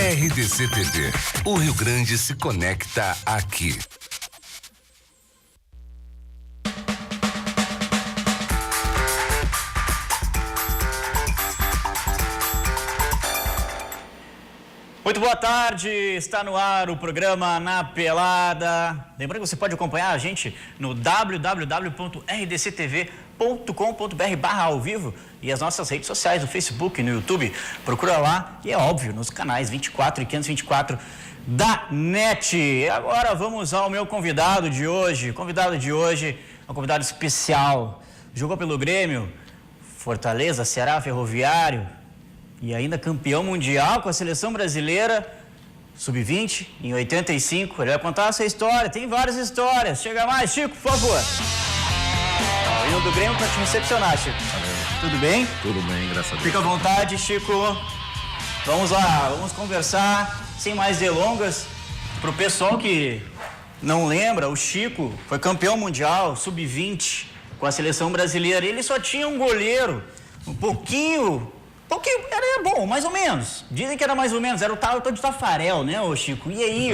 RDC TV. O Rio Grande se conecta aqui. Muito boa tarde, está no ar o programa Na Pelada. Lembrando que você pode acompanhar a gente no www.rdctv.com.br/ao vivo e as nossas redes sociais, no Facebook e no YouTube. Procura lá e é óbvio, nos canais 24 e 524 da NET. E agora vamos ao meu convidado de hoje. Um convidado especial. Jogou pelo Grêmio, Fortaleza, Ceará, Ferroviário. E ainda campeão mundial com a seleção brasileira, sub-20, em 85. Ele vai contar essa história, tem várias histórias. Chega mais, Chico, por favor. O hino do Grêmio para te recepcionar, Chico. Tudo bem? Tudo bem, graças a Deus. Fica à vontade, Chico. Vamos lá, vamos conversar, sem mais delongas. Para o pessoal que não lembra, o Chico foi campeão mundial, sub-20, com a seleção brasileira. Ele só tinha um goleiro, um pouquinho, era bom, mais ou menos. Dizem que era mais ou menos, era o tal de Tafarel, né, ô Chico? E aí,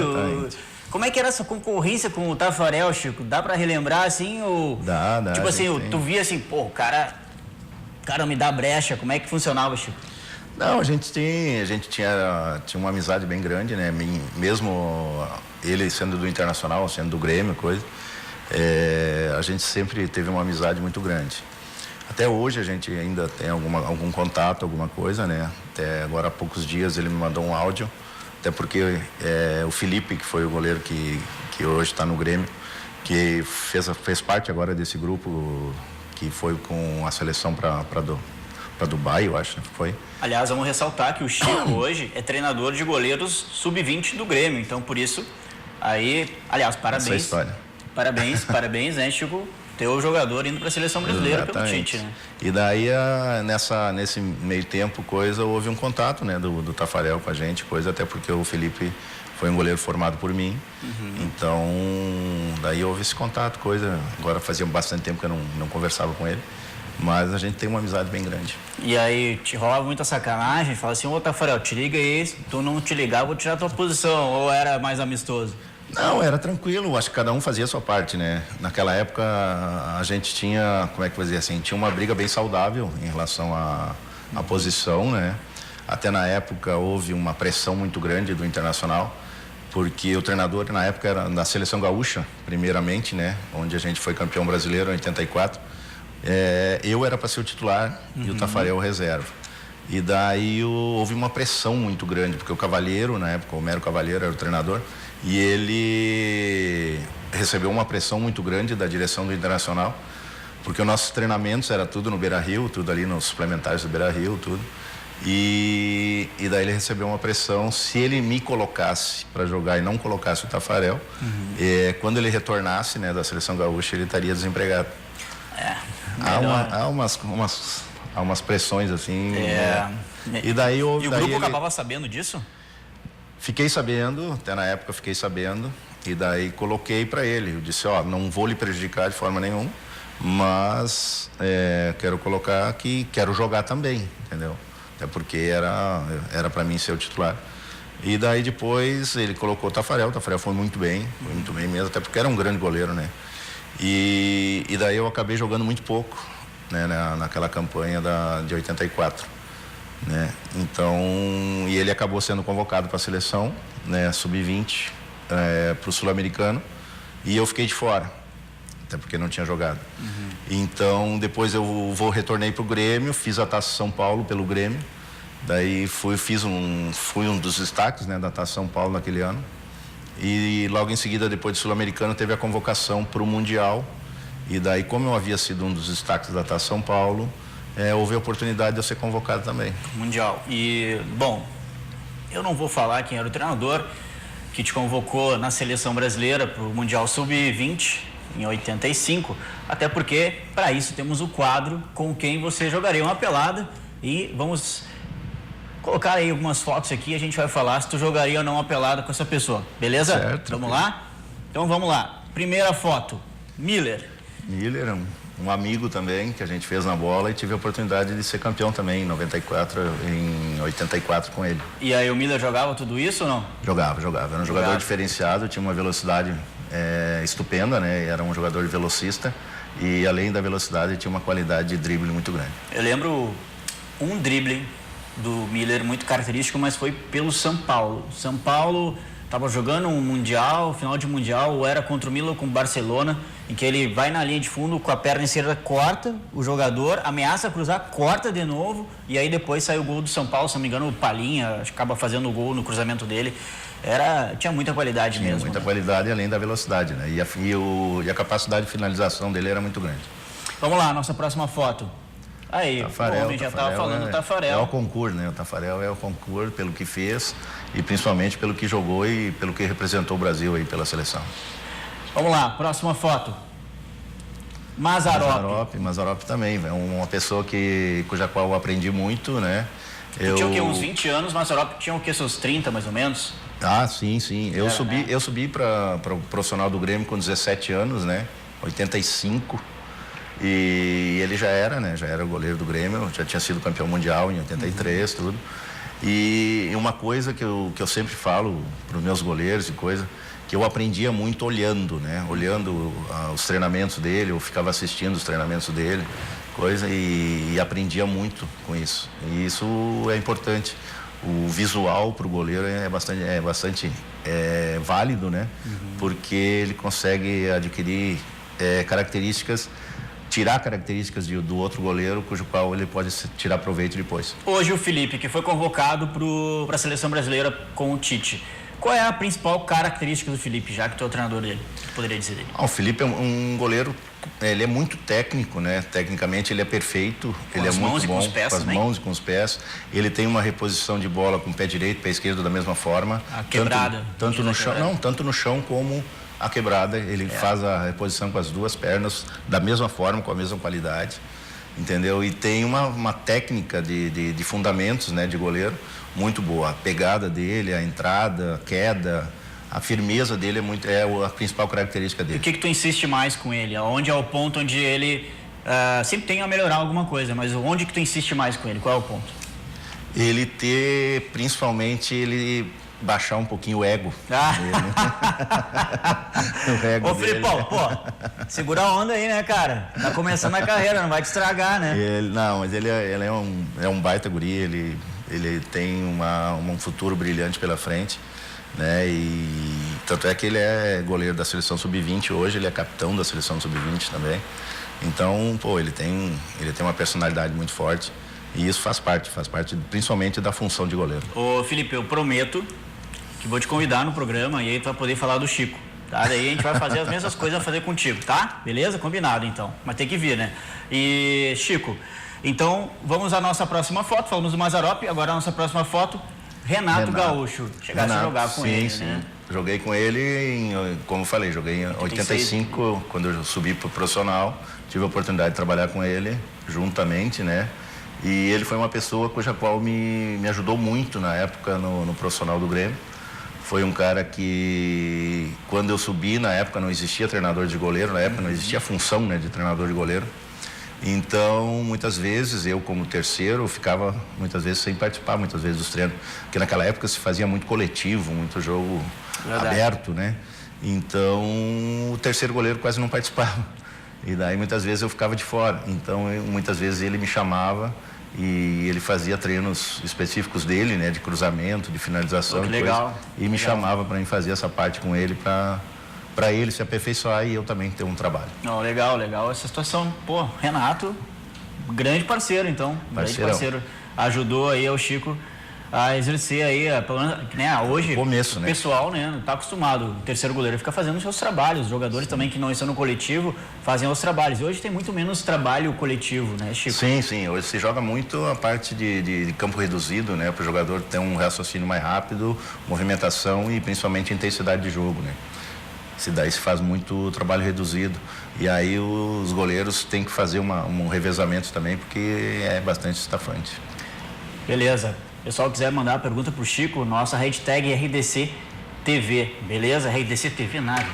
como é que era essa concorrência com o Tafarel, Chico? Dá pra relembrar, assim, Dá. Tipo assim, tu via assim, pô, o cara me dá brecha, como é que funcionava, Chico? Não, a gente tinha uma amizade bem grande, né? Mesmo ele sendo do Internacional, sendo do Grêmio, coisa, a gente sempre teve uma amizade muito grande. Até hoje a gente ainda tem algum contato, alguma coisa, né? Até agora há poucos dias ele me mandou um áudio, até porque o Felipe, que foi o goleiro que hoje está no Grêmio, que fez parte agora desse grupo que foi com a seleção para Dubai, eu acho, que foi. Aliás, vamos ressaltar que o Chico hoje é treinador de goleiros sub-20 do Grêmio, então por isso, aliás, parabéns. Essa é a história. Parabéns, né, Chico? Teu jogador indo para a seleção brasileira. Exatamente. Pelo Tite, né? E daí, nesse meio tempo, houve um contato, né, do Tafarel com a gente, até porque o Felipe foi um goleiro formado por mim. Então, daí houve esse contato, agora fazia bastante tempo que eu não conversava com ele, mas a gente tem uma amizade bem grande. E aí, te rolava muita sacanagem? Fala assim, ô Tafarel, te liga aí, se tu não te ligar, eu vou tirar a tua posição, ou era mais amistoso? Não, era tranquilo, acho que cada um fazia a sua parte, né? Naquela época a gente tinha, como é que eu vou dizer assim, tinha uma briga bem saudável em relação à posição, né? Até na época houve uma pressão muito grande do Internacional, porque o treinador na época era da Seleção Gaúcha, primeiramente, né? Onde a gente foi campeão brasileiro em 84. Eu era para ser o titular e o Tafarel o reserva. E daí houve uma pressão muito grande, porque o Cavalheiro, na época, o Homero Cavalheiro era o treinador, e ele recebeu uma pressão muito grande da direção do Internacional, porque os nossos treinamentos era tudo no Beira-Rio, tudo ali nos suplementares do Beira-Rio, tudo. E daí ele recebeu uma pressão, se ele me colocasse para jogar e não colocasse o Tafarel, quando ele retornasse, né, da Seleção Gaúcha, ele estaria desempregado. Há umas pressões assim. E daí o grupo acabava sabendo disso? Fiquei sabendo, até na época fiquei sabendo, e daí coloquei para ele. Eu disse, não vou lhe prejudicar de forma nenhuma, mas quero colocar que quero jogar também, entendeu? Até porque era para mim ser o titular. E daí depois ele colocou o Tafarel foi muito bem mesmo, até porque era um grande goleiro, né? E daí eu acabei jogando muito pouco, né, naquela campanha de 84. Né? Então, e ele acabou sendo convocado para a seleção, né, sub-20, para o Sul-Americano, e eu fiquei de fora, até porque não tinha jogado. Então, depois eu retornei para o Grêmio, fiz a Taça São Paulo pelo Grêmio, daí fui um dos destaques, né, da Taça São Paulo naquele ano, e logo em seguida, depois do Sul-Americano, teve a convocação para o Mundial, e daí, como eu havia sido um dos destaques da Taça São Paulo, houve a oportunidade de eu ser convocado também. Mundial. E, bom, eu não vou falar quem era o treinador que te convocou na seleção brasileira para o Mundial Sub-20 em 85, até porque, para isso, temos o quadro com quem você jogaria uma pelada e vamos colocar aí algumas fotos aqui e a gente vai falar se tu jogaria ou não uma pelada com essa pessoa, beleza? Certo. Vamos lá? Então, vamos lá. Primeira foto, Miller, um amigo também, que a gente fez na bola, e tive a oportunidade de ser campeão também em 84 com ele. E aí o Miller jogava tudo isso ou não? Jogava. Era um jogador diferenciado, tinha uma velocidade estupenda, né? Era um jogador velocista e, além da velocidade, tinha uma qualidade de drible muito grande. Eu lembro um drible do Miller muito característico, mas foi pelo São Paulo. São Paulo estava jogando um mundial, final de mundial, ou era contra o Milan com o Barcelona, em que ele vai na linha de fundo com a perna esquerda, corta o jogador, ameaça cruzar, corta de novo, e aí depois sai o gol do São Paulo, se não me engano, o Palinha acaba fazendo o gol no cruzamento dele. Tinha muita qualidade mesmo. Muita né? qualidade, além da velocidade, né? E a capacidade de finalização dele era muito grande. Vamos lá, nossa próxima foto. Aí, Tafarel, o homem já estava falando do Tafarel. É o concurso, né? O Tafarel é o concurso pelo que fez e principalmente pelo que jogou e pelo que representou o Brasil aí pela seleção. Vamos lá, próxima foto. Mazzaropi também, é uma pessoa cuja qual eu aprendi muito, né? Tinha o quê? Uns 20 anos, Mazzaropi tinha o quê? Seus 30 mais ou menos? Ah, sim. Eu subi né? para o profissional do Grêmio com 17 anos, né? 85. E ele já era, né? Já era o goleiro do Grêmio, já tinha sido campeão mundial em 83, tudo. E uma coisa que eu sempre falo para os meus goleiros e coisa, que eu aprendia muito olhando, né? Olhando os treinamentos dele, eu ficava assistindo os treinamentos dele, coisa, e aprendia muito com isso. E isso é importante. O visual para o goleiro é bastante válido, né? Porque ele consegue adquirir características, tirar características do outro goleiro, cujo qual ele pode tirar proveito depois. Hoje o Felipe, que foi convocado para a seleção brasileira com o Tite, qual é a principal característica do Felipe, já que tu é o treinador dele? Poderia dizer dele? O Felipe é um goleiro, ele é muito técnico, né? Tecnicamente ele é perfeito, ele é muito bom, com as mãos e com os pés. Ele tem uma reposição de bola com o pé direito, pé esquerdo da mesma forma. A quebrada. Tanto no chão, tanto no chão como a quebrada, ele faz a reposição com as duas pernas da mesma forma, com a mesma qualidade, entendeu? E tem uma técnica de fundamentos, né, de goleiro muito boa. A pegada dele, a entrada, a queda, a firmeza dele é a principal característica dele. E o que tu insiste mais com ele? Onde é o ponto onde ele sempre tem a melhorar alguma coisa, mas onde que tu insiste mais com ele? Qual é o ponto? Ele principalmente, ele baixar um pouquinho o ego. O ego. Ô, Filipão, pô, segura a onda aí, né, cara? Tá começando a carreira, não vai te estragar, né? Mas ele é um baita guri, ele tem um futuro brilhante pela frente, né? E tanto é que ele é goleiro da seleção sub-20 hoje, ele é capitão da seleção sub-20 também. Então, pô, ele tem uma personalidade muito forte. E isso faz parte principalmente da função de goleiro. Ô, Felipe, eu prometo que vou te convidar no programa e aí tu vai poder falar do Chico, tá? Daí a gente vai fazer as mesmas coisas a fazer contigo, tá? Beleza? Combinado, então. Mas tem que vir, né? E, Chico, então vamos à nossa próxima foto. Falamos do Mazzaropi, agora a nossa próxima foto, Renato Gaúcho. Chegasse a jogar com ele, né? Joguei com ele, como eu falei, joguei em 85, quando eu subi pro profissional. Tive a oportunidade de trabalhar com ele juntamente, né? E ele foi uma pessoa cuja qual me ajudou muito na época no profissional do Grêmio. Foi um cara que, quando eu subi, na época não existia treinador de goleiro, na época não existia a função, né, de treinador de goleiro. Então, muitas vezes, eu como terceiro, ficava muitas vezes sem participar, muitas vezes dos treinos. Porque naquela época se fazia muito coletivo, muito jogo aberto, né? Então, o terceiro goleiro quase não participava. E daí muitas vezes eu ficava de fora. Então, muitas vezes ele me chamava e ele fazia treinos específicos dele, né, de cruzamento, de finalização, e me chamava para mim fazer essa parte com ele para ele se aperfeiçoar e eu também ter um trabalho. Legal essa situação. Pô, Renato, grande parceiro, então. Grande parceiro. Ajudou aí ao Chico a exercer aí, pelo menos, né, hoje começo, o né? pessoal, né, não tá acostumado. O terceiro goleiro fica fazendo os seus trabalhos. Os jogadores também que não estão no coletivo fazem os trabalhos. E hoje tem muito menos trabalho coletivo, né, Chico? Sim. Hoje se joga muito a parte de campo reduzido, né, para o jogador ter um raciocínio mais rápido, movimentação e principalmente intensidade de jogo, né? Daí se faz muito trabalho reduzido. E aí os goleiros têm que fazer um revezamento também, porque é bastante estafante. Beleza. Pessoal quiser mandar a pergunta pro Chico, nossa hashtag RDC TV, beleza? RDC TV nada.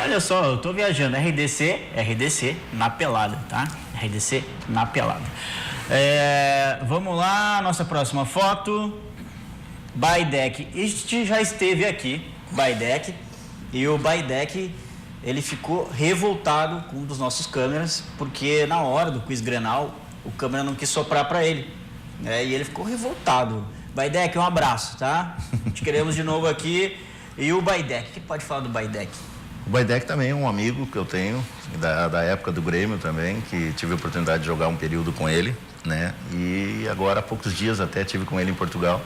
Olha só, eu tô viajando. RDC na pelada, tá? RDC na pelada. Vamos lá, nossa próxima foto. Baidec. Este já esteve aqui, Baidec. E o Baidec, ele ficou revoltado com um dos nossos câmeras, porque na hora do quiz Grenal, o câmera não quis soprar para ele. E ele ficou revoltado. Baidec, um abraço, tá? Te queremos de novo aqui. E o Baidec, o que pode falar do Baidec? O Baidec também é um amigo que eu tenho, da época do Grêmio também, que tive a oportunidade de jogar um período com ele, né? E agora há poucos dias até tive com ele em Portugal,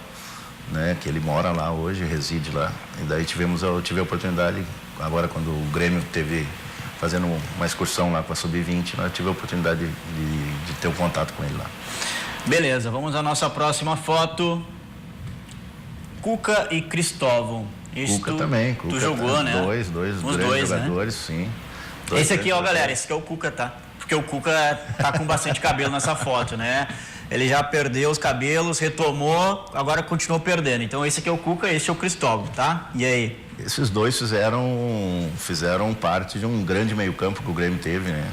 né? Que ele mora lá hoje, reside lá. E daí eu tive a oportunidade, agora quando o Grêmio teve fazendo uma excursão lá com a Sub-20, eu tive a oportunidade de ter um contato com ele lá. Beleza, vamos à nossa próxima foto. Cuca e Cristóvão. Cuca também. Cuca tu jogou, né? Dois grandes jogadores, né? Sim. Esse aqui, ó, galera, esse aqui é o Cuca, tá? Porque o Cuca tá com bastante cabelo nessa foto, né? Ele já perdeu os cabelos, retomou, agora continuou perdendo. Então esse aqui é o Cuca, esse é o Cristóvão, tá? E aí? Esses dois fizeram parte de um grande meio-campo que o Grêmio teve, né?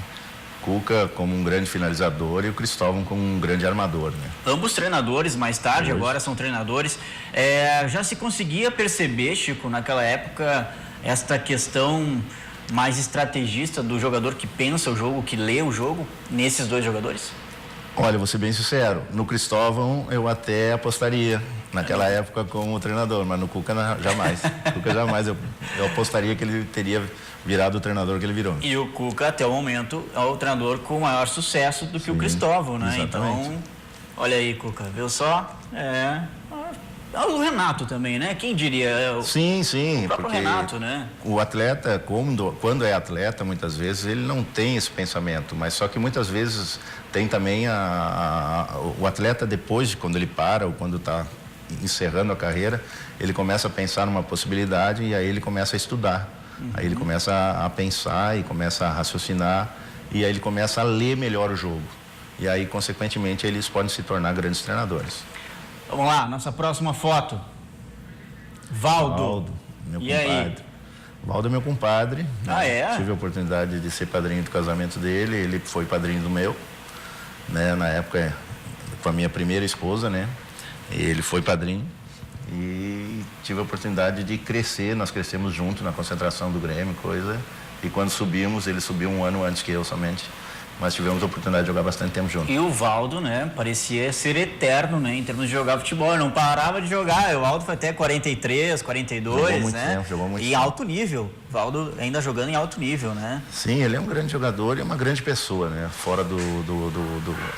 Cuca como um grande finalizador e o Cristóvão como um grande armador, né? Ambos treinadores, mais tarde, agora são treinadores. Já se conseguia perceber, Chico, naquela época, esta questão mais estrategista do jogador que pensa o jogo, que lê o jogo, nesses dois jogadores? Olha, vou ser bem sincero, no Cristóvão eu até apostaria naquela época como treinador, mas no Cuca jamais. Cuca jamais, eu apostaria que ele teria virado o treinador que ele virou. E o Cuca, até o momento, é o treinador com maior sucesso do que o Cristóvão, né? Exatamente. Então, olha aí, Cuca, viu só? O Renato também, né? Quem diria? Sim, o próprio porque Renato, né? O atleta, quando é atleta, muitas vezes ele não tem esse pensamento, mas só que muitas vezes tem também o atleta depois de quando ele para ou quando está encerrando a carreira, ele começa a pensar numa possibilidade e aí ele começa a estudar. Aí ele começa a pensar e começa a raciocinar e aí ele começa a ler melhor o jogo. E aí, consequentemente, eles podem se tornar grandes treinadores. Vamos lá, nossa próxima foto. Valdo, meu e compadre. aí? Valdo é meu compadre. É? Tive a oportunidade de ser padrinho do casamento dele, ele foi padrinho do meu, né? Na época, com a minha primeira esposa, né? Ele foi padrinho e tive a oportunidade de crescer, nós crescemos juntos na concentração do Grêmio, e quando subimos, ele subiu um ano antes que eu somente. Mas tivemos a oportunidade de jogar bastante tempo juntos. E o Valdo, né, parecia ser eterno, né, em termos de jogar futebol. Ele não parava de jogar. O Valdo foi até 43, 42, jogou muito né? Tempo, jogou muito e tempo. Alto nível. Valdo ainda jogando em alto nível, né? Sim, ele é um grande jogador e uma grande pessoa, né? Fora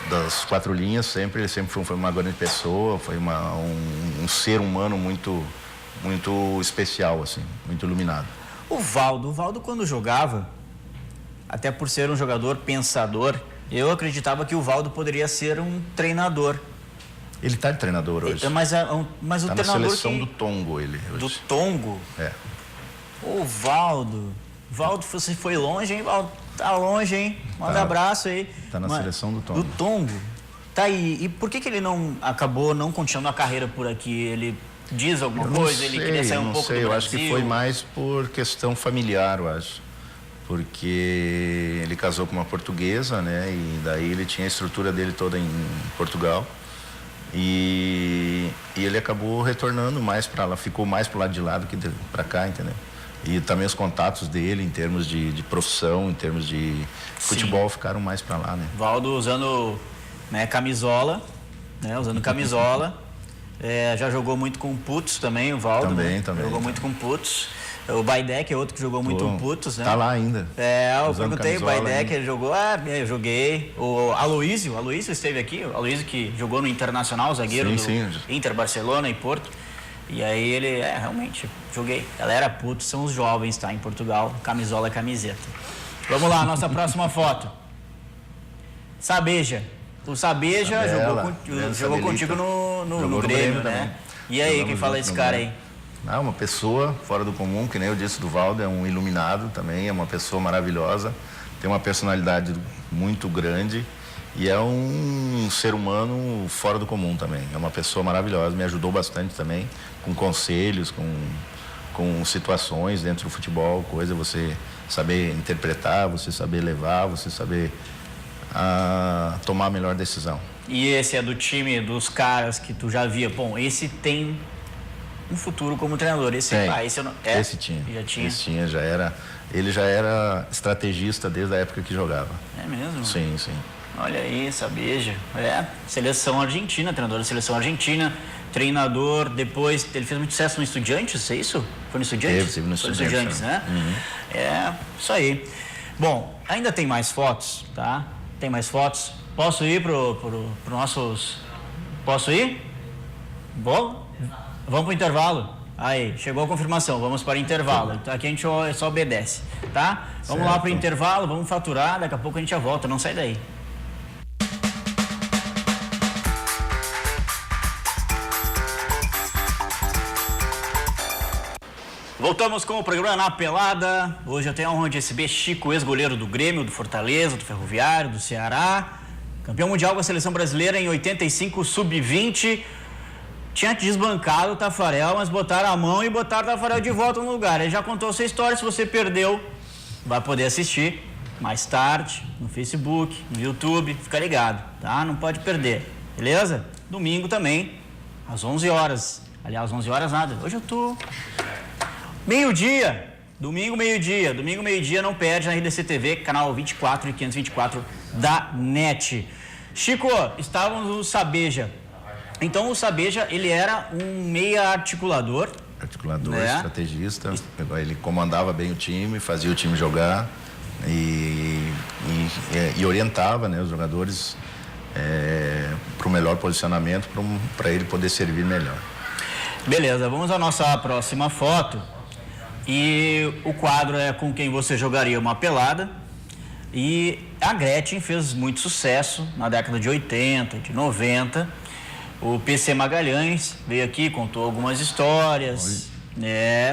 das quatro linhas, ele sempre foi uma grande pessoa, foi um ser humano muito, muito especial, assim, muito iluminado. O Valdo quando jogava, até por ser um jogador pensador, eu acreditava que o Valdo poderia ser um treinador. Ele está de treinador hoje. Mas o tá treinador na seleção do Tongo, ele hoje. Do Tongo? É. O Valdo, você foi longe, hein, Valdo? Tá longe, hein? Manda abraço aí. Tá na seleção do Tongo. Do Tongo. Tá aí. E por que ele acabou não continuando a carreira por aqui? Ele diz alguma coisa? Ele queria sair um pouco do Brasil? Eu acho que foi mais por questão familiar, eu acho. Porque ele casou com uma portuguesa, né? E daí ele tinha a estrutura dele toda em Portugal. E ele acabou retornando mais para lá, ficou mais pro lado de lá do que para cá, entendeu? E também os contatos dele em termos de profissão, em termos de futebol, ficaram mais para lá, né? Valdo usando, né, camisola, né? Usando camisola. Já jogou muito com Putos também, o Valdo. Também. Jogou muito com Putos. O Baidec é outro que jogou muito com Putos, né? Tá lá ainda. Eu perguntei, o Baidec, ele jogou, eu joguei. O Aloísio esteve aqui, o Aloísio que jogou no Internacional, zagueiro do Inter, Barcelona e Porto. E aí ele, realmente, joguei. Galera, Putos são os jovens, tá? Em Portugal, camisola e camiseta. Vamos lá, nossa próxima foto. Sabeja. O Sabeja jogou contigo no Grêmio, né? E aí, quem fala esse cara aí? Uma pessoa fora do comum, que nem eu disse do Valdo, é um iluminado também, é uma pessoa maravilhosa, tem uma personalidade muito grande e é um ser humano fora do comum também. É uma pessoa maravilhosa, me ajudou bastante também, com conselhos, com situações dentro do futebol, você saber interpretar, você saber levar, você saber tomar a melhor decisão. E esse é do time dos caras que tu já via, bom, esse tem um futuro como treinador, esse eu não... Esse tinha. Já tinha? Esse tinha, ele já era estrategista desde a época que jogava. É mesmo? Sim, sim. Olha aí, Sabeja. Seleção argentina, treinador da seleção argentina, treinador, depois ele fez muito sucesso no Estudiantes, é isso? Foi no Estudiantes? Teve no Estudiantes, né? É, isso aí. Bom, ainda tem mais fotos, tá? Tem mais fotos. Posso ir pro nossos... Posso ir? Bom, vamos pro intervalo. Aí, chegou a confirmação, vamos para o intervalo. Então, aqui a gente só obedece, tá? Vamos lá para o intervalo, vamos faturar, daqui a pouco a gente já volta, não sai daí. Voltamos com o programa Na Pelada. Hoje eu tenho a honra de receber Chico, ex-goleiro do Grêmio, do Fortaleza, do Ferroviário, do Ceará. Campeão mundial com a seleção brasileira em 85, sub-20. Tinha desbancado o Tafarel, mas botaram a mão e botaram o Tafarel de volta no lugar. Ele já contou sua história, se você perdeu, vai poder assistir mais tarde no Facebook, no YouTube. Fica ligado, tá? Não pode perder, beleza? Domingo também, às 11 horas. Aliás, 11 horas nada. Hoje eu tô... Meio-dia, domingo meio-dia, não perde na RDC TV, canal 24 e 524 da NET. Chico, estávamos no Sabeja. Então o Sabeja, ele era um meia articulador. Articulador, estrategista. Ele comandava bem o time, fazia o time jogar e orientava, né, os jogadores para o melhor posicionamento, para ele poder servir melhor. Beleza, vamos à nossa próxima foto. E o quadro é com quem você jogaria uma pelada. E a Gretchen fez muito sucesso na década de 80, de 90. O PC Magalhães veio aqui, contou algumas histórias.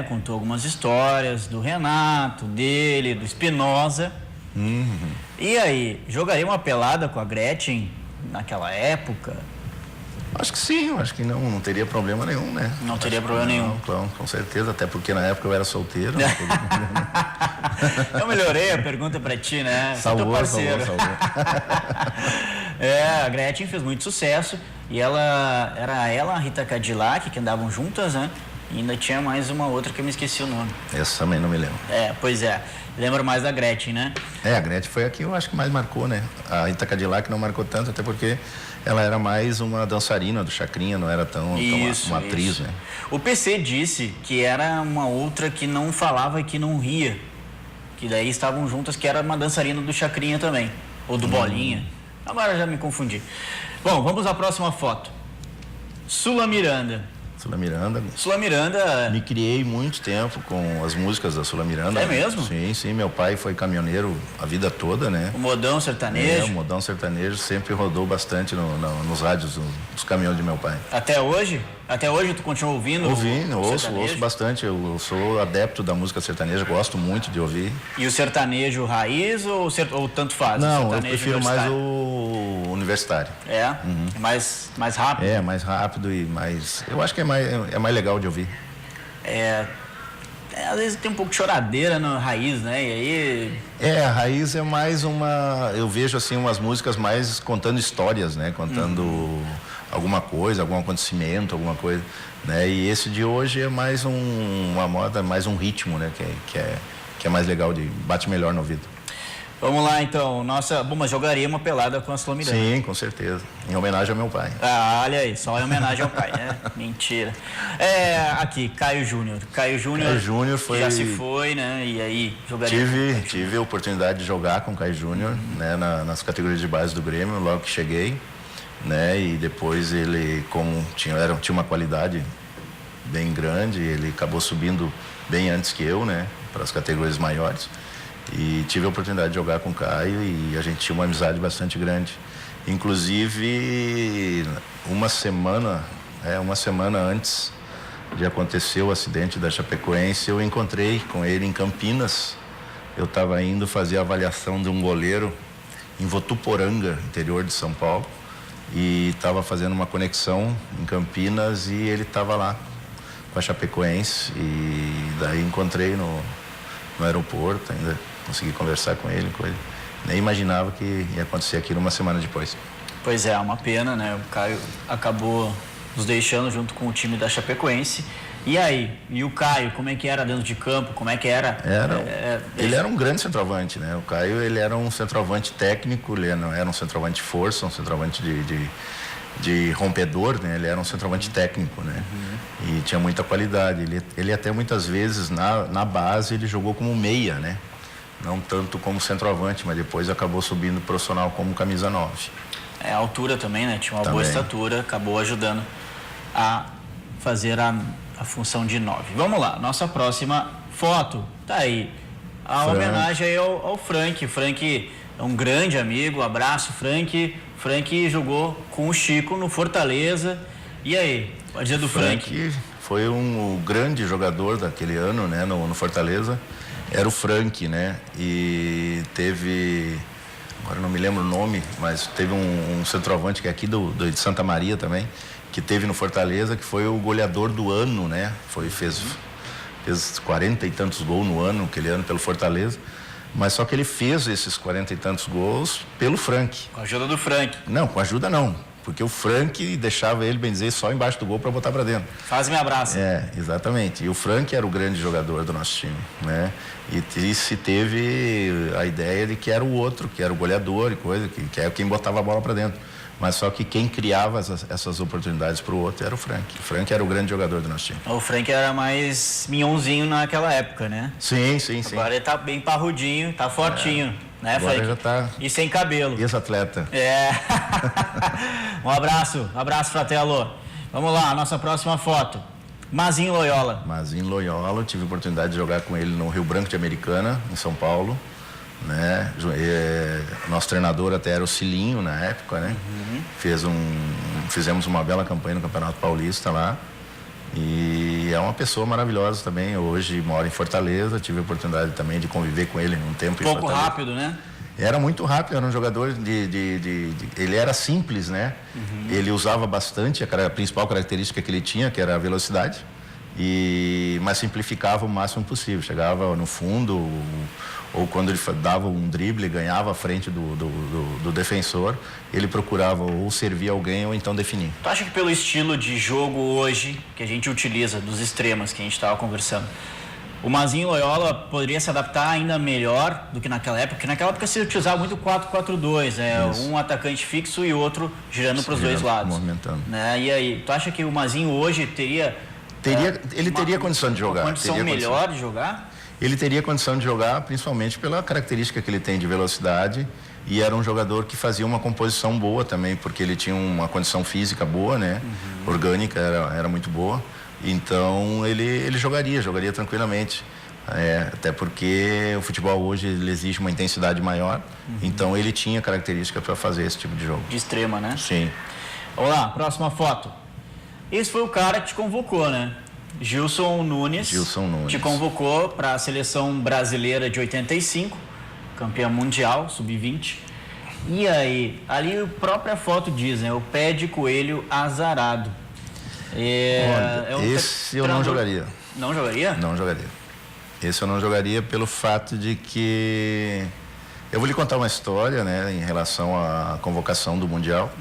Contou algumas histórias do Renato, dele, do Espinosa. E aí, jogaria uma pelada com a Gretchen naquela época? Acho que sim, acho que não teria problema nenhum, né? Não teria problema nenhum. Claro, com certeza, até porque na época eu era solteiro. Eu melhorei a pergunta pra ti, né? Salvou. A Gretchen fez muito sucesso e a Rita Cadillac, que andavam juntas, né? E ainda tinha mais uma outra que eu me esqueci o nome. Essa também não me lembro. Pois é. Lembro mais da Gretchen, né? A Gretchen foi a que eu acho que mais marcou, né? A Rita Cadillac não marcou tanto, até porque ela era mais uma dançarina do Chacrinha, não era tão uma atriz, né? O PC disse que era uma outra que não falava e que não ria. Que daí estavam juntas, que era uma dançarina do Chacrinha também. Ou do Bolinha. Agora já me confundi. Bom, vamos à próxima foto. Sula Miranda. Sula Miranda. Me criei muito tempo com as músicas da Sula Miranda. É mesmo? Sim. Meu pai foi caminhoneiro a vida toda, né? O modão sertanejo? O modão sertanejo sempre rodou bastante nos rádios, nos caminhões de meu pai. Até hoje? Até hoje tu continua ouvindo? Ouço bastante. Eu sou adepto da música sertaneja, gosto muito de ouvir. E o sertanejo raiz ou tanto faz? Não, eu prefiro mais o universitário. Mais rápido? Mais rápido e mais... Eu acho que é mais legal de ouvir. Às vezes tem um pouco de choradeira na raiz, né? E aí... A raiz é mais uma... Eu vejo, assim, umas músicas mais contando histórias, né? Contando alguma coisa, algum acontecimento, alguma coisa, né? E esse de hoje é mais uma moda, mais um ritmo, né? Que é mais legal, bate melhor no ouvido. Vamos lá, então. Bom, mas jogaria uma pelada com a Sula Miranda. Sim, com certeza. Em homenagem ao meu pai. Olha aí, só em homenagem ao pai, né? Mentira. Aqui, Caio Júnior. Caio Júnior foi... Já se foi, né? E aí, jogaria... Tive a oportunidade de jogar com o Caio Júnior, né? Nas categorias de base do Grêmio, logo que cheguei, né? E depois ele, como tinha uma qualidade bem grande, ele acabou subindo bem antes que eu, né? Para as categorias maiores. E tive a oportunidade de jogar com o Caio e a gente tinha uma amizade bastante grande. Inclusive, uma semana antes de acontecer o acidente da Chapecoense, eu encontrei com ele em Campinas. Eu estava indo fazer a avaliação de um goleiro em Votuporanga, interior de São Paulo, e estava fazendo uma conexão em Campinas e ele estava lá com a Chapecoense. E daí encontrei no aeroporto ainda. consegui conversar com ele, nem imaginava que ia acontecer aquilo uma semana depois. Pois é, uma pena, né? O Caio acabou nos deixando junto com o time da Chapecoense. E aí? E o Caio, como é que era dentro de campo? Como é que era? Ele era um grande centroavante, né? O Caio, ele era um centroavante técnico, ele não era um centroavante de força, um centroavante de rompedor, né? Ele era um centroavante técnico, né? E tinha muita qualidade. Ele até muitas vezes, na base, ele jogou como meia, né? Não tanto como centroavante, mas depois acabou subindo profissional como camisa 9. A altura também, né? Tinha uma boa estatura, acabou ajudando a fazer a função de 9. Vamos lá, nossa próxima foto, tá aí. A homenagem aí ao Frank. Frank é um grande amigo, abraço, Frank. Frank jogou com o Chico no Fortaleza. E aí, pode dizer do Frank? Foi um grande jogador daquele ano, né, no Fortaleza. Era o Frank, né? E teve, agora não me lembro o nome, mas teve um centroavante que é aqui de Santa Maria também, que teve no Fortaleza, que foi o goleador do ano, né? Fez 40 e tantos gols no ano, aquele ano pelo Fortaleza. Mas só que ele fez esses 40 e tantos gols pelo Frank. Com a ajuda do Frank? Não, com a ajuda não. Porque o Frank deixava ele, bem dizer, só embaixo do gol para botar para dentro. Faz-me abraço. Exatamente. E o Frank era o grande jogador do nosso time, né? E se teve a ideia de que era o outro, que era o goleador e coisa, que era quem botava a bola para dentro. Mas só que quem criava essas oportunidades para o outro era o Frank. O Frank era o grande jogador do nosso time. O Frank era mais minhonzinho naquela época, né? Sim. Agora ele tá bem parrudinho, tá fortinho, né, agora Frank? Já tá... E sem cabelo. Ex-atleta. Um abraço, Fratelo. Vamos lá, nossa próxima foto. Mazinho Loyola. Mazinho Loyola, eu tive a oportunidade de jogar com ele no Rio Branco de Americana, em São Paulo. Né? Nosso treinador até era o Cilinho na época, né? Fizemos uma bela campanha no Campeonato Paulista lá. E é uma pessoa maravilhosa também. Hoje mora em Fortaleza, tive a oportunidade também de conviver com ele um tempo em Fortaleza. Pouco rápido, né? Era muito rápido, era um jogador ele era simples, né? Ele usava bastante, a principal característica que ele tinha, que era a velocidade, mas simplificava o máximo possível. Chegava no fundo, ou quando ele dava um drible, ganhava a frente do defensor, ele procurava ou servir alguém ou então definir. Tu acha que pelo estilo de jogo hoje, que a gente utiliza, dos extremos que a gente estava conversando, o Mazinho Loyola poderia se adaptar ainda melhor do que naquela época? Porque naquela época se utilizava muito 4-4-2, um atacante fixo e outro girando para os dois lados. Movimentando. Né? E aí, tu acha que o Mazinho hoje teria condição de jogar. Uma condição melhor de jogar? Ele teria condição de jogar, principalmente pela característica que ele tem de velocidade, e era um jogador que fazia uma composição boa também, porque ele tinha uma condição física boa, né? Orgânica, era muito boa. Então ele jogaria tranquilamente. Até porque o futebol hoje ele exige uma intensidade maior, então ele tinha característica para fazer esse tipo de jogo. De extrema, né? Sim. Vamos lá, próxima foto. Esse foi o cara que te convocou, né? Gilson Nunes. Te convocou para a seleção brasileira de 85, campeã mundial, sub-20. E aí, ali a própria foto diz, né? O pé de coelho azarado. Esse eu não jogaria. Não jogaria? Não jogaria. Esse eu não jogaria pelo fato de que... Eu vou lhe contar uma história, né, em relação à convocação do Mundial.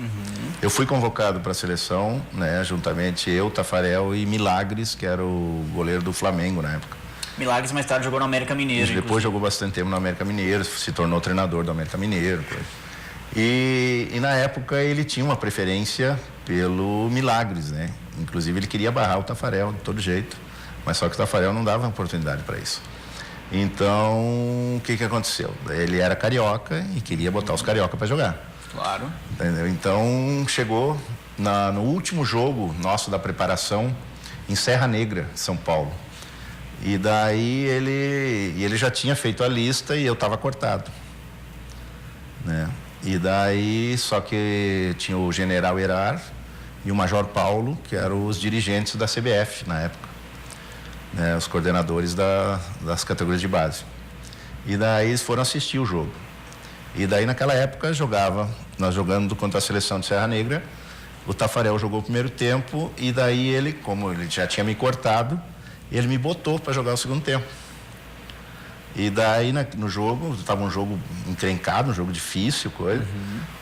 Eu fui convocado para a seleção, né, juntamente eu, Tafarel e Milagres, que era o goleiro do Flamengo na época. Milagres mais tarde jogou no América Mineiro. Depois jogou bastante tempo no América Mineiro, se tornou treinador do América Mineiro. E na época ele tinha uma preferência pelo Milagres, né? Inclusive ele queria barrar o Tafarel de todo jeito, mas só que o Tafarel não dava oportunidade para isso. Então, o que aconteceu? Ele era carioca e queria botar os carioca para jogar. Claro. Entendeu? Então, chegou no último jogo nosso da preparação em Serra Negra, São Paulo. E daí ele já tinha feito a lista e eu estava cortado, né? E daí, só que tinha o General Herar e o Major Paulo, que eram os dirigentes da CBF na época, né, os coordenadores das categorias de base. E daí eles foram assistir o jogo. E daí naquela época nós jogando contra a seleção de Serra Negra, o Tafarel jogou o primeiro tempo e daí ele, como ele já tinha me cortado, ele me botou para jogar o segundo tempo. E daí no jogo, estava um jogo encrencado, um jogo difícil, coisa,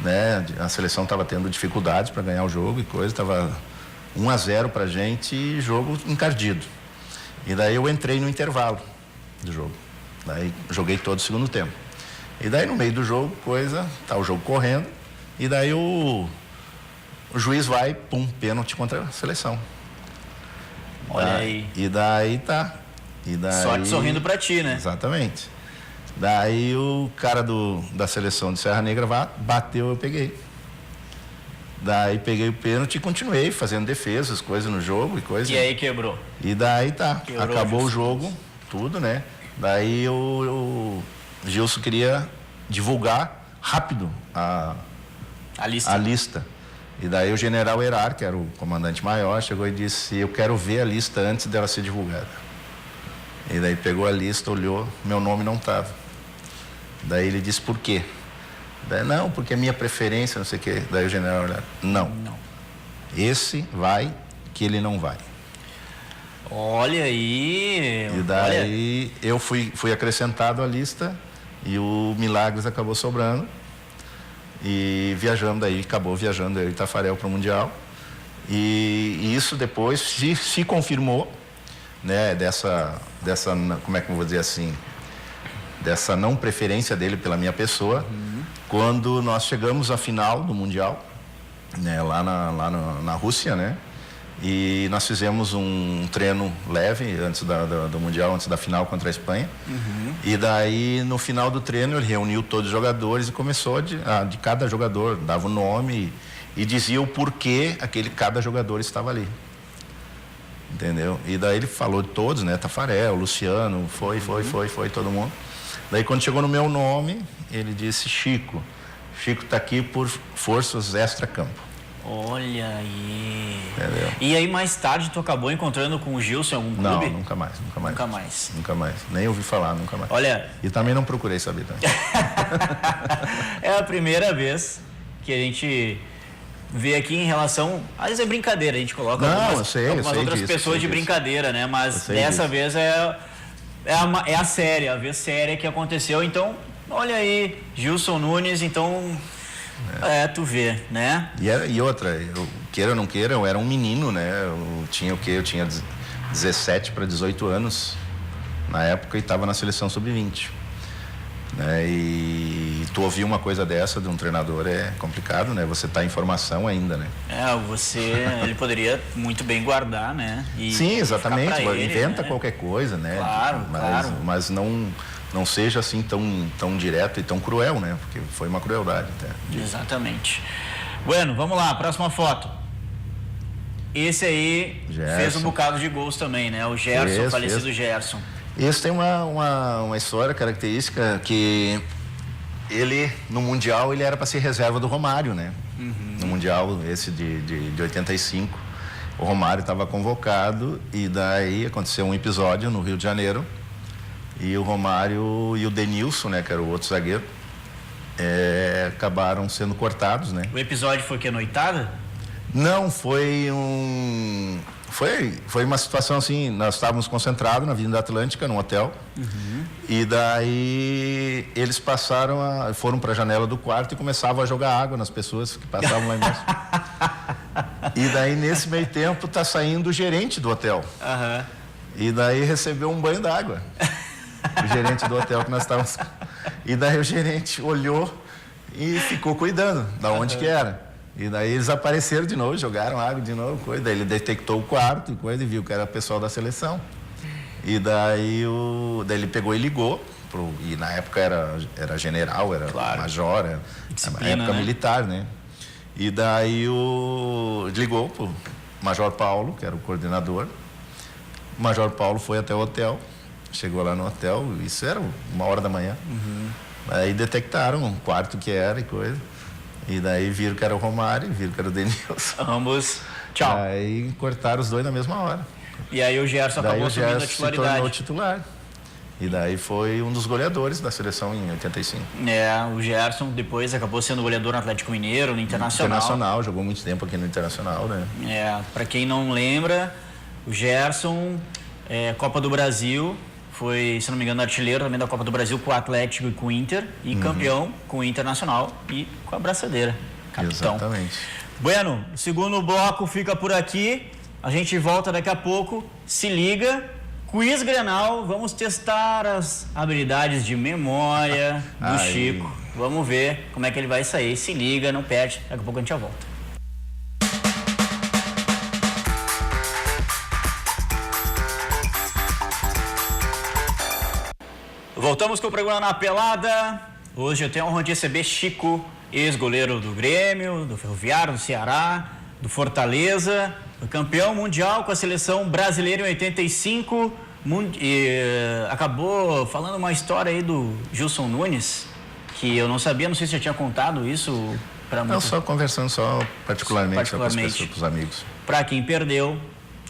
né? A seleção estava tendo dificuldades para ganhar o jogo e coisa, estava 1-0 pra gente e jogo encardido. E daí eu entrei no intervalo do jogo. Daí joguei todo o segundo tempo. E daí no meio do jogo, tá o jogo correndo, e daí o juiz vai, pênalti contra a seleção. Olha aí. E daí tá. E daí, sorte sorrindo pra ti, né? Exatamente. Daí o cara da seleção de Serra Negra bateu, eu peguei. Daí peguei o pênalti e continuei fazendo defesas, coisas no jogo e coisa. E aí quebrou. E daí tá. Quebrou, acabou Gilson. o jogo, tudo, né? Daí o Gilson queria divulgar rápido a lista. E daí o general Herar, que era o comandante maior, chegou e disse: eu quero ver a lista antes dela ser divulgada. E daí pegou a lista, olhou, meu nome não estava. Daí ele disse: por quê? Daí, não, porque é minha preferência, não sei o quê. Daí o general Herar: não. Esse vai, que ele não vai. Olha aí. E daí eu fui acrescentado à lista e o Milagres acabou sobrando. E viajamos daí, acabou viajando eu e Tafarel para o Mundial. E isso depois se confirmou, né, dessa, como é que eu vou dizer assim, dessa não preferência dele pela minha pessoa, quando nós chegamos à final do Mundial, né, lá na Rússia, né? E nós fizemos um treino leve antes do Mundial, antes da final contra a Espanha. E daí, no final do treino, ele reuniu todos os jogadores e começou de cada jogador, dava o nome e dizia o porquê cada jogador estava ali. Entendeu? E daí ele falou de todos, né? Tafarel, Luciano, foi todo mundo. Daí, quando chegou no meu nome, ele disse: Chico está aqui por forças extra-campo. Olha aí. Entendeu? E aí mais tarde tu acabou encontrando com o Gilson em algum clube? Não, nunca mais. Nunca mais. Nem ouvi falar, nunca mais. Olha. E também não procurei saber também. É a primeira vez que a gente vê aqui em relação. Às vezes é brincadeira, a gente coloca algumas outras pessoas de brincadeira, né? Mas dessa vez é a séria, a vez séria que aconteceu. Então, olha aí, Gilson Nunes, então. Tu vê, né? E outra, eu, queira ou não queira, eu era um menino, né? Eu tinha 17 para 18 anos na época e estava na seleção sub-20. Né? E tu ouvir uma coisa dessa de um treinador é complicado, né? Você tá em formação ainda, né? Ele poderia muito bem guardar, né? Sim, exatamente. Inventa, né? Qualquer coisa, né? Claro. Mas não seja assim tão direto e tão cruel, né? Porque foi uma crueldade até. Exatamente. Bueno, vamos lá, próxima foto. Esse aí fez um bocado de gols também, né? O Gerson, falecido Gerson. Esse tem uma história característica que ele, no Mundial, ele era para ser reserva do Romário, né? No Mundial, esse de 85, o Romário estava convocado e daí aconteceu um episódio no Rio de Janeiro. E o Romário e o Denilson, né, que era o outro zagueiro, acabaram sendo cortados, né? O episódio foi que noitada? Não, foi uma situação assim, nós estávamos concentrados na Avenida Atlântica, num hotel, e daí eles foram para a janela do quarto e começavam a jogar água nas pessoas que passavam lá embaixo. E daí, nesse meio tempo, tá saindo o gerente do hotel. E daí recebeu um banho d'água. O gerente do hotel que nós estávamos. E daí o gerente olhou e ficou cuidando da onde que era. E daí eles apareceram de novo, jogaram água de novo, coisa. Daí ele detectou o quarto e coisa e viu que era pessoal da seleção. E daí ele pegou e ligou. E na época era general, era major, era época militar, né? E daí ligou pro Major Paulo, que era o coordenador. O Major Paulo foi até o hotel. Chegou lá no hotel, isso era 1h da manhã. Aí detectaram um quarto que era e coisa. E daí viram que era o Romário, viram que era o Denilson. Ambos, tchau. Aí cortaram os dois na mesma hora. E aí o Gerson acabou assumindo a titularidade. Se tornou titular. E daí foi um dos goleadores da seleção em 85. O Gerson depois acabou sendo goleador no Atlético Mineiro, no Internacional. Jogou muito tempo aqui no Internacional, né? Pra quem não lembra, o Gerson, Copa do Brasil, foi, se não me engano, artilheiro também da Copa do Brasil com o Atlético e com o Inter, e campeão com o Internacional e com a braçadeira, capitão. Exatamente. Bueno, o segundo bloco fica por aqui, a gente volta daqui a pouco, se liga, quiz Grenal, vamos testar as habilidades de memória do Chico, vamos ver como é que ele vai sair, se liga, não perde, daqui a pouco a gente já volta. Voltamos com o programa Na Pelada. Hoje eu tenho a honra de receber Chico, ex-goleiro do Grêmio, do Ferroviário, do Ceará, do Fortaleza, campeão mundial com a seleção brasileira em 85. Acabou falando uma história aí do Gilson Nunes, que eu não sabia, não sei se já tinha contado isso para Não, só conversando, só particularmente. Com os amigos. Para quem perdeu,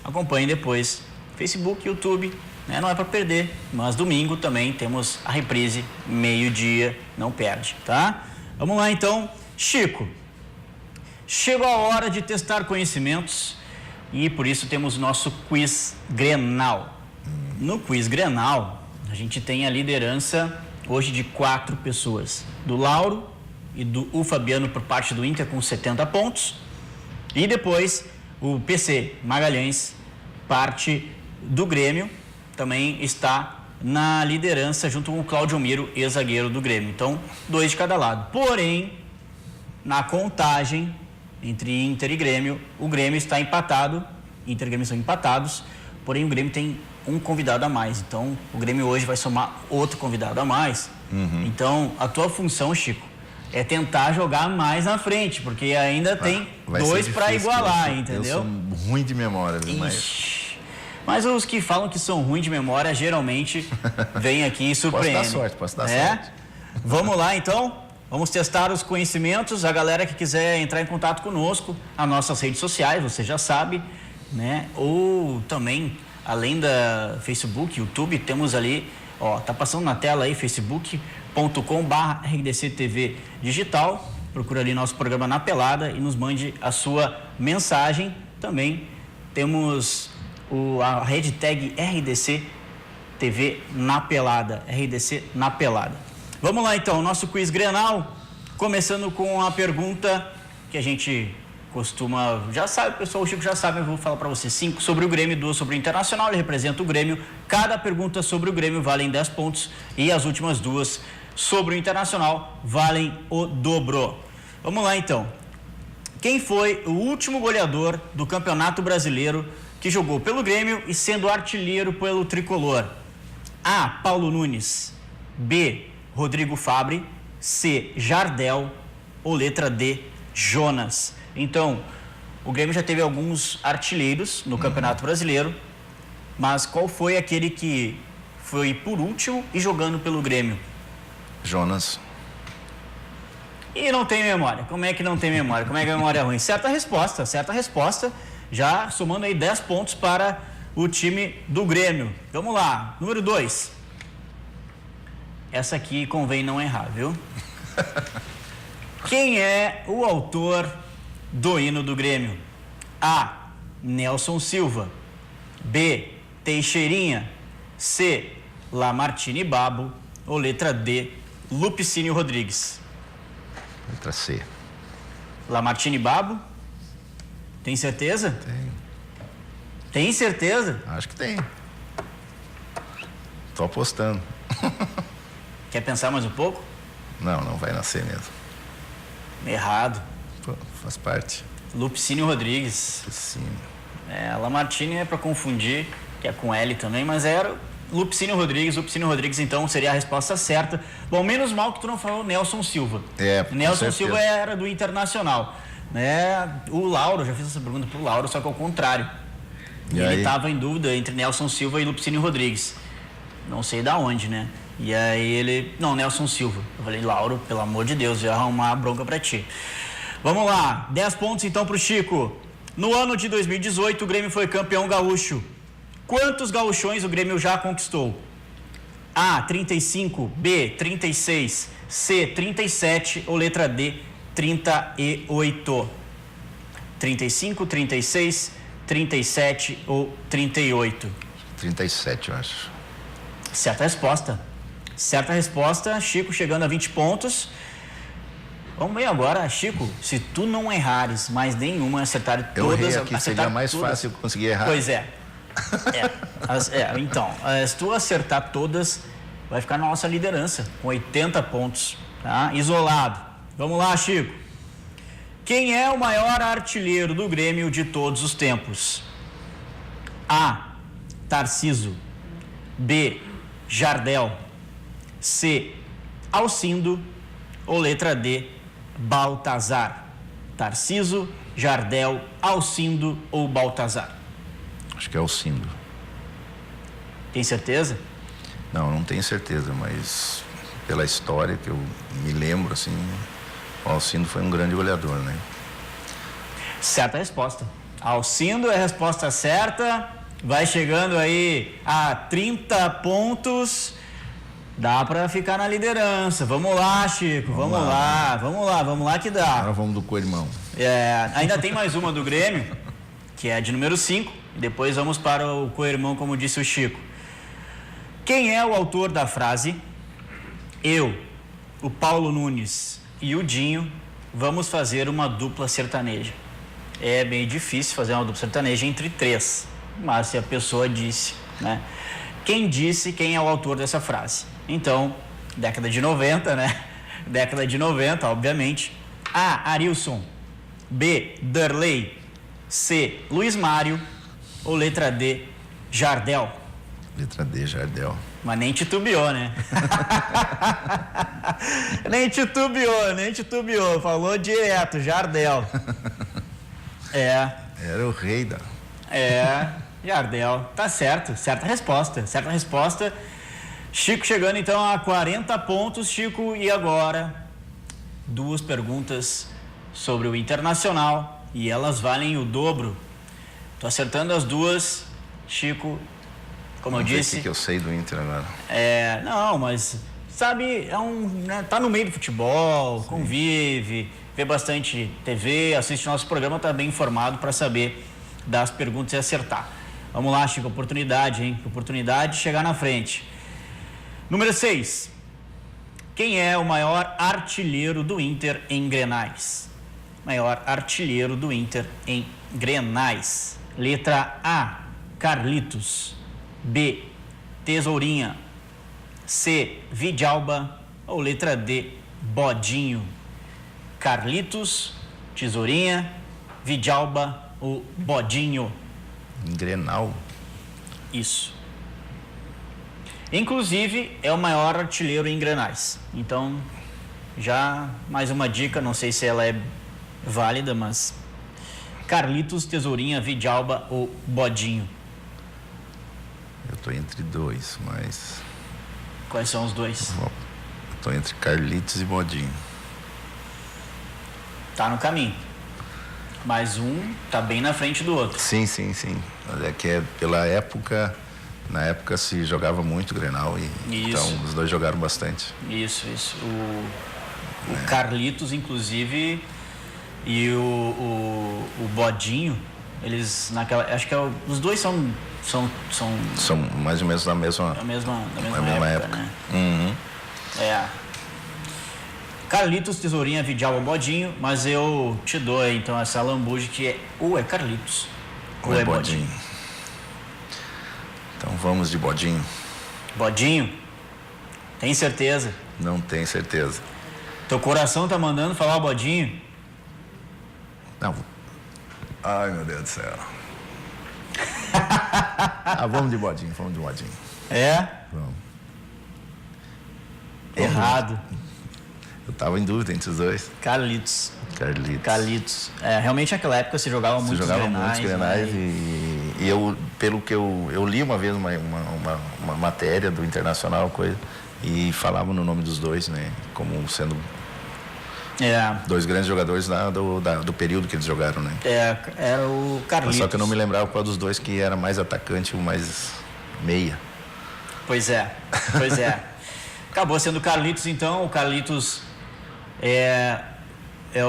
acompanhe depois. Facebook, YouTube. Não é para perder, mas domingo também temos a reprise, meio-dia, não perde, tá? Vamos lá então, Chico. Chegou a hora de testar conhecimentos e por isso temos nosso quiz Grenal. No quiz Grenal, a gente tem a liderança hoje de 4 pessoas, do Lauro e do Fabiano por parte do Inter com 70 pontos e depois o PC Magalhães, parte do Grêmio, também está na liderança junto com o Cláudio Miro, ex-zagueiro do Grêmio. Então, 2 de cada lado. Porém, na contagem entre Inter e Grêmio, o Grêmio está empatado, Inter e Grêmio são empatados, porém o Grêmio tem um convidado a mais. Então, o Grêmio hoje vai somar outro convidado a mais. Então, a tua função, Chico, é tentar jogar mais na frente, porque ainda tem 2 para igualar, entendeu? Eu sou ruim de memória, viu, mas os que falam que são ruins de memória, geralmente, vêm aqui e surpreendem. Posso dar sorte. Vamos lá, então. Vamos testar os conhecimentos. A galera que quiser entrar em contato conosco, as nossas redes sociais, você já sabe, né? Ou também, além da Facebook, YouTube, temos ali, tá passando na tela aí, facebook.com/RDCTV Digital. Procura ali nosso programa Na Pelada e nos mande a sua mensagem. Também temos a hashtag RDC TV Na Pelada, RDC Na Pelada. Vamos lá então, nosso quiz Grenal, começando com a pergunta que a gente costuma, já sabe, pessoal, o Chico já sabe, eu vou falar para você 5 sobre o Grêmio, 2 sobre o Internacional, ele representa o Grêmio, cada pergunta sobre o Grêmio valem 10 pontos e as últimas 2 sobre o Internacional valem o dobro. Vamos lá então, quem foi o último goleador do Campeonato Brasileiro que jogou pelo Grêmio e sendo artilheiro pelo Tricolor? A. Paulo Nunes. B. Rodrigo Fabre. C. Jardel. Ou letra D. Jonas. Então, o Grêmio já teve alguns artilheiros no Campeonato Brasileiro, mas qual foi aquele que foi por último e jogando pelo Grêmio? Jonas. E não tem memória. Como é que não tem memória? Como é que a memória é ruim? Certa resposta. Já somando aí 10 pontos para o time do Grêmio. Vamos lá, número 2. Essa aqui convém não errar, viu? Quem é o autor do hino do Grêmio? A. Nelson Silva. B. Teixeirinha. C. Lamartine Babo. Ou letra D. Lupicínio Rodrigues. Letra C. Lamartine Babo? Tem certeza? Tem. Tem certeza? Acho que tem. Tô apostando. Quer pensar mais um pouco? Não vai nascer mesmo. Errado. Pô, faz parte. Lupicínio Rodrigues. Sim. Lamartine é para confundir, que é com L também, mas era Lupicínio Rodrigues. Lupicínio Rodrigues, então, seria a resposta certa. Bom, menos mal que tu não falou Nelson Silva. Nelson Silva era do Internacional. O Lauro, já fiz essa pergunta pro Lauro, só que ao contrário. E ele estava em dúvida entre Nelson Silva e Lupicínio Rodrigues. Não sei da onde, né? E aí ele... Não, Nelson Silva. Eu falei, Lauro, pelo amor de Deus, eu ia arrumar a bronca pra ti. Vamos lá, 10 pontos então pro Chico. No ano de 2018, o Grêmio foi campeão gaúcho. Quantos gauchões o Grêmio já conquistou? A, 35, B, 36, C, 37 ou letra D, 38. 35, 36, 37 ou 38? 37, eu acho. Certa resposta. Certa resposta, Chico chegando a 20 pontos. Vamos ver agora, Chico, se tu não errares mais nenhuma, acertar Eu todas... errei aqui, seria mais fácil conseguir errar. Pois é. Então, se tu acertar todas, vai ficar na nossa liderança, com 80 pontos, tá? Isolado. Vamos lá, Chico. Quem é o maior artilheiro do Grêmio de todos os tempos? A. Tarciso. B. Jardel. C. Alcindo. Ou letra D. Baltazar. Tarciso, Jardel, Alcindo ou Baltazar? Acho que é Alcindo. Tem certeza? Não tenho certeza, mas pela história que eu me lembro, assim, o Alcindo foi um grande goleador, né? Certa resposta. Alcindo é a resposta certa. Vai chegando aí a 30 pontos. Dá pra ficar na liderança. Vamos lá, Chico. Vamos lá que dá. Agora vamos do co-irmão. Ainda tem mais uma do Grêmio, que é a de número 5. E depois vamos para o co-irmão, como disse o Chico. Quem é o autor da frase: eu, o Paulo Nunes e o Dinho vamos fazer uma dupla sertaneja? É bem difícil fazer uma dupla sertaneja entre 3, mas se a pessoa disse, né? Quem disse, quem é o autor dessa frase? Então, década de 90, né? Década de 90, obviamente. A. Arilson. B. Darley. C. Luiz Mário. Ou letra D. Jardel. Letra D, Jardel. Mas nem titubeou, né? nem titubeou. Falou direto, Jardel. Era o rei da... Jardel. Tá certo. Certa resposta. Chico chegando então a 40 pontos, Chico. E agora, 2 perguntas sobre o Internacional. E elas valem o dobro. Tô acertando as 2, Chico. Como Vamos eu ver disse... o que eu sei do Inter agora. Não, mas... Sabe, tá no meio do futebol, sim, convive, vê bastante TV, assiste nosso programa, tá bem informado para saber das perguntas e acertar. Vamos lá, Chico, oportunidade, hein? Oportunidade de chegar na frente. Número 6. Quem é o maior artilheiro do Inter em Grenais? Maior artilheiro do Inter em Grenais. Letra A, Carlitos. B, Tesourinha. C, Vidalba. Ou letra D, Bodinho. Carlitos, Tesourinha, Vidalba ou Bodinho? Em Grenal? Isso. Inclusive, é o maior artilheiro em Grenais. Então, já mais uma dica, não sei se ela é válida, mas... Carlitos, Tesourinha, Vidalba ou Bodinho? Eu tô entre 2, mas... Quais são os 2? Eu tô entre Carlitos e Bodinho. Tá no caminho. Mas um tá bem na frente do outro. Sim. Mas é que pela época... Na época se jogava muito Grenal e então os dois jogaram bastante. Isso. O Carlitos, inclusive, e o Bodinho, eles naquela... Acho que os dois são mais ou menos da mesma época. né? Uhum. Carlitos, Tesourinha, Vidalba, Bodinho, mas eu te dou então essa lambuja que é Carlitos ou é Bodinho. Então vamos de Bodinho. Bodinho? Tem certeza? Não tenho certeza. Teu coração tá mandando falar Bodinho? Não. Ai, meu Deus do céu. Vamos de Bodinho. É? Vamos. Errado. Eu tava em dúvida entre os dois. Carlitos. Realmente naquela época se jogava muitos Grenais. Né? E eu, pelo que eu li uma vez uma matéria do Internacional, coisa, e falava no nome dos dois, né? Como sendo dois grandes jogadores do período que eles jogaram, né? Era o Carlitos. Só que eu não me lembrava qual dos dois que era mais atacante ou mais meia. Pois é. Acabou sendo o Carlitos, então. O Carlitos é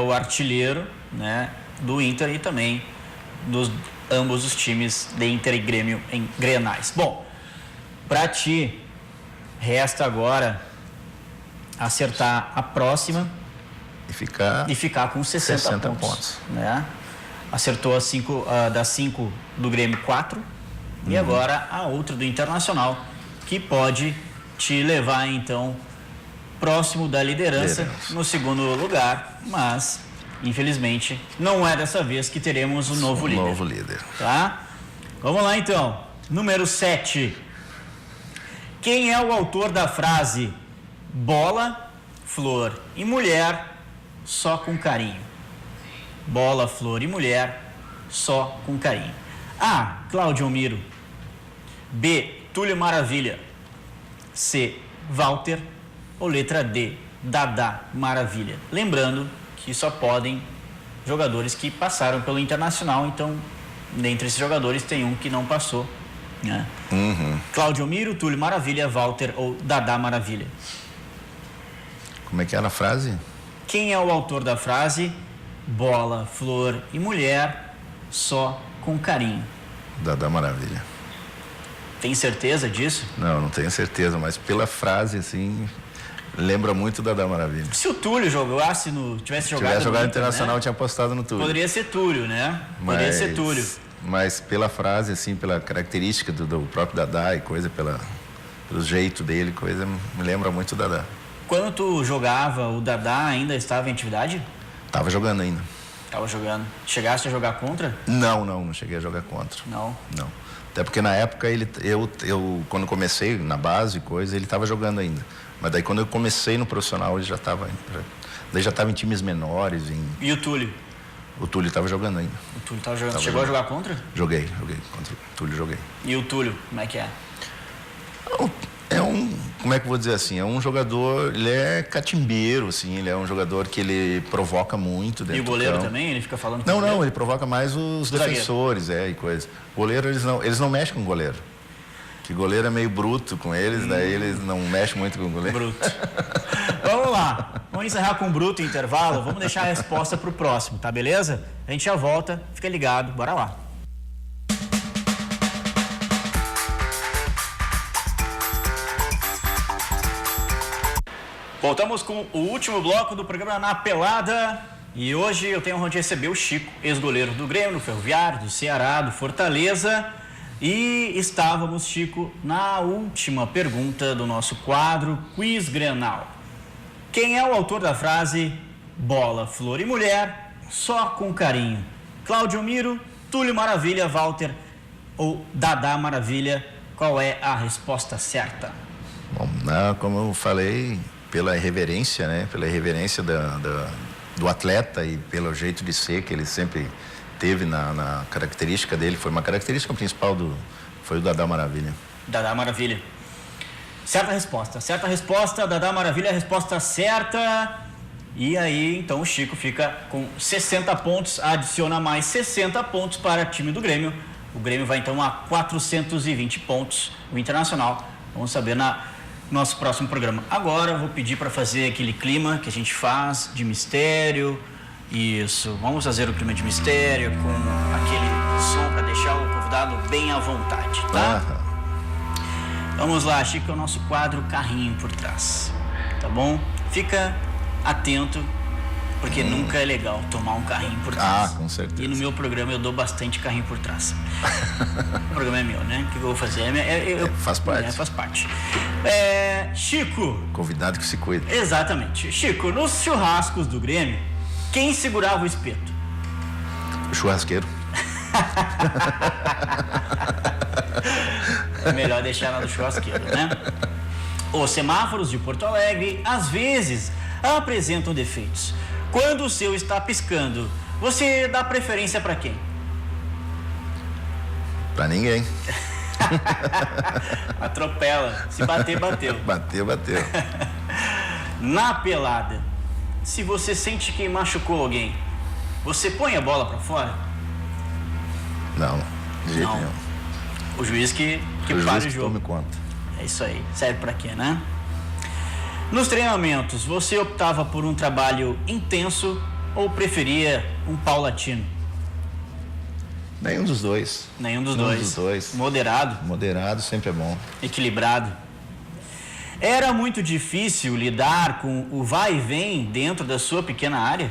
o artilheiro, né, do Inter e também dos ambos os times de Inter e Grêmio em Grenais. Bom, pra ti, Resta agora acertar a próxima E ficar com 60 pontos. Né? Acertou das 5 do Grêmio, 4. E agora a outra do Internacional, que pode te levar, então, próximo da liderança, no segundo lugar. Mas, infelizmente, não é dessa vez que teremos um novo líder. Tá? Vamos lá, então. Número 7. Quem é o autor da frase bola, flor e mulher só com carinho? Bola, flor e mulher só com carinho. A. Cláudio Miro. B. Túlio Maravilha. C. Walter. Ou letra D. Dadá Maravilha. Lembrando que só podem jogadores que passaram pelo Internacional, então dentre esses jogadores tem um que não passou, né? Cláudio Miro, Túlio Maravilha, Walter ou Dadá Maravilha. Como é que era a frase? Quem é o autor da frase bola, flor e mulher só com carinho? Dadá Maravilha. Tem certeza disso? Não tenho certeza, mas pela frase, assim, lembra muito Dadá Maravilha. Se o Túlio tivesse jogado no Internacional, né? Tinha apostado no Túlio. Poderia ser Túlio, né? Poderia ser Túlio. Mas pela frase, assim, pela característica do próprio Dadá e coisa, pelo jeito dele, coisa, me lembra muito o Dadá. Quando tu jogava, o Dadá ainda estava em atividade? Tava jogando ainda. Tava jogando. Chegaste a jogar contra? Não cheguei a jogar contra. Não. Até porque na época eu quando comecei na base e coisa, ele estava jogando ainda. Mas daí quando eu comecei no profissional, ele já estava em times menores. E o Túlio? O Túlio estava jogando ainda. O Túlio estava jogando. Chegou a jogar contra? Joguei. Contra o Túlio joguei. E o Túlio, como é que é? Como é que eu vou dizer assim? É um jogador, ele é catimbeiro, assim, ele é um jogador que ele provoca muito dentro do campo. E o goleiro também? Ele fica falando Não, ele provoca mais os defensores, e coisa. Goleiro, eles não mexem com o goleiro. Que goleiro é meio bruto com eles, daí eles não mexem muito com o goleiro. Bruto. Vamos lá. Vamos encerrar com o bruto intervalo. Vamos deixar a resposta pro próximo, tá beleza? A gente já volta. Fica ligado. Bora lá. Voltamos com o último bloco do programa Na Pelada. E hoje eu tenho a honra de receber o Chico, ex-goleiro do Grêmio, do Ferroviário, do Ceará, do Fortaleza. E estávamos, Chico, na última pergunta do nosso quadro Quiz Grenal. Quem é o autor da frase bola, flor e mulher só com carinho? Cláudio Miro, Túlio Maravilha, Walter ou Dadá Maravilha? Qual é a resposta certa? Bom, como eu falei, pela irreverência, né? Pela irreverência do atleta e pelo jeito de ser que ele sempre teve na característica dele, foi uma característica principal foi o Dadá Maravilha. Dadá Maravilha. Certa resposta, Dadá Maravilha, a resposta certa. E aí, então, o Chico fica com 60 pontos, adiciona mais 60 pontos para o time do Grêmio. O Grêmio vai, então, a 420 pontos. O Internacional, vamos saber nosso próximo programa. Agora eu vou pedir para fazer aquele clima que a gente faz de mistério. Isso, vamos fazer o clima de mistério com aquele som para deixar o convidado bem à vontade, tá? Vamos lá, Chico, é o nosso quadro Carrinho por Trás, tá bom? Fica atento, porque nunca é legal tomar um carrinho por trás. Com certeza. E no meu programa eu dou bastante carrinho por trás. O programa é meu, né? O que eu vou fazer? Faz parte. Faz parte. Chico. Convidado que se cuida. Exatamente. Chico, nos churrascos do Grêmio, quem segurava o espeto? O churrasqueiro. É melhor deixar lá do churrasqueiro, né? Os semáforos de Porto Alegre, às vezes, apresentam defeitos. Quando o seu está piscando, você dá preferência para quem? Para ninguém. Atropela. Se bater, bateu. Bateu. Na pelada, se você sente que machucou alguém, você põe a bola para fora? Não, de jeito nenhum. O juiz que para o jogo. Tome conta. É isso aí. Serve para quê, né? Nos treinamentos, você optava por um trabalho intenso ou preferia um paulatino? Nenhum dos dois. Nenhum dos dois. Moderado? Moderado sempre é bom. Equilibrado. Era muito difícil lidar com o vai e vem dentro da sua pequena área?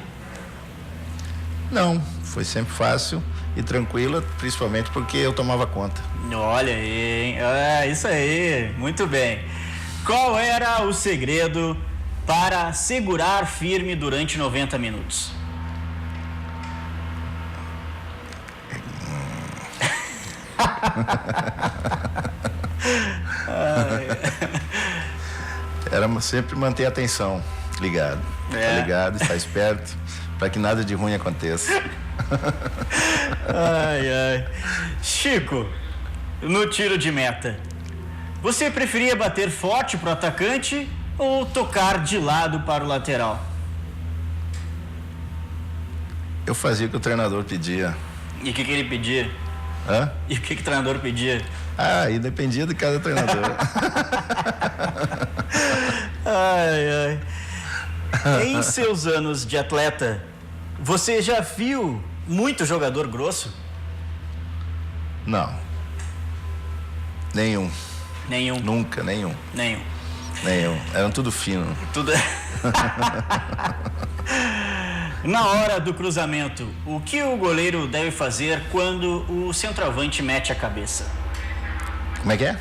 Não, foi sempre fácil e tranquila, principalmente porque eu tomava conta. Olha aí, hein? É isso aí, muito bem. Qual era o segredo para segurar firme durante 90 minutos? Era sempre manter a atenção ligado. Tá ligado, estar esperto, para que nada de ruim aconteça. Ai, ai. Chico, no tiro de meta, você preferia bater forte pro atacante ou tocar de lado para o lateral? Eu fazia o que o treinador pedia. E o que ele pedia? Hã? E o que o treinador pedia? Ah, e dependia de cada treinador. Ai, ai. Em seus anos de atleta, você já viu muito jogador grosso? Não. Nenhum. Nenhum. Nunca, nenhum. Nenhum. Nenhum. Eram tudo fino. Tudo. Na hora do cruzamento, o que o goleiro deve fazer quando o centroavante mete a cabeça? Como é que é?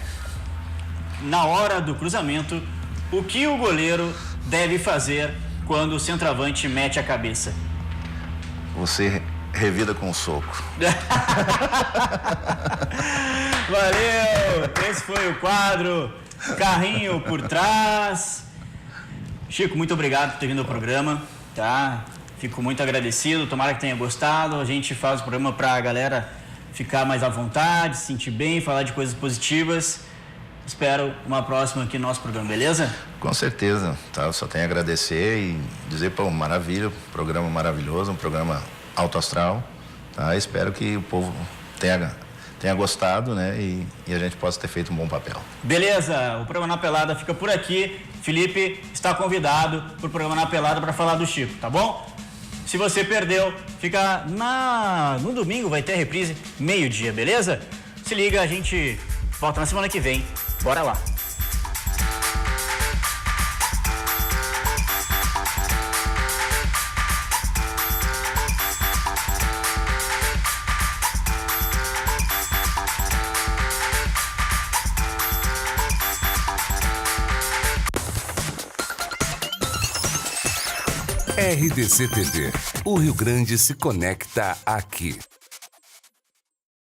Na hora do cruzamento, o que o goleiro deve fazer quando o centroavante mete a cabeça? Você revida com um soco. Valeu! Esse foi o quadro Carrinho por Trás. Chico, muito obrigado por ter vindo ao programa, tá? Fico muito agradecido, tomara que tenha gostado. A gente faz o programa pra galera ficar mais à vontade, se sentir bem, falar de coisas positivas. Espero uma próxima aqui no nosso programa, beleza? Com certeza, tá? Eu só tenho a agradecer e dizer, pô, maravilha, programa maravilhoso, um programa alto astral, tá? Espero que o povo tenha gostado, né? E a gente possa ter feito um bom papel. Beleza, o programa Na Pelada fica por aqui. Felipe está convidado para o programa Na Pelada para falar do Chico, tá bom? Se você perdeu, fica no domingo, vai ter reprise, meio-dia, beleza? Se liga, a gente volta na semana que vem. Bora lá. RDC TV. O Rio Grande se conecta aqui.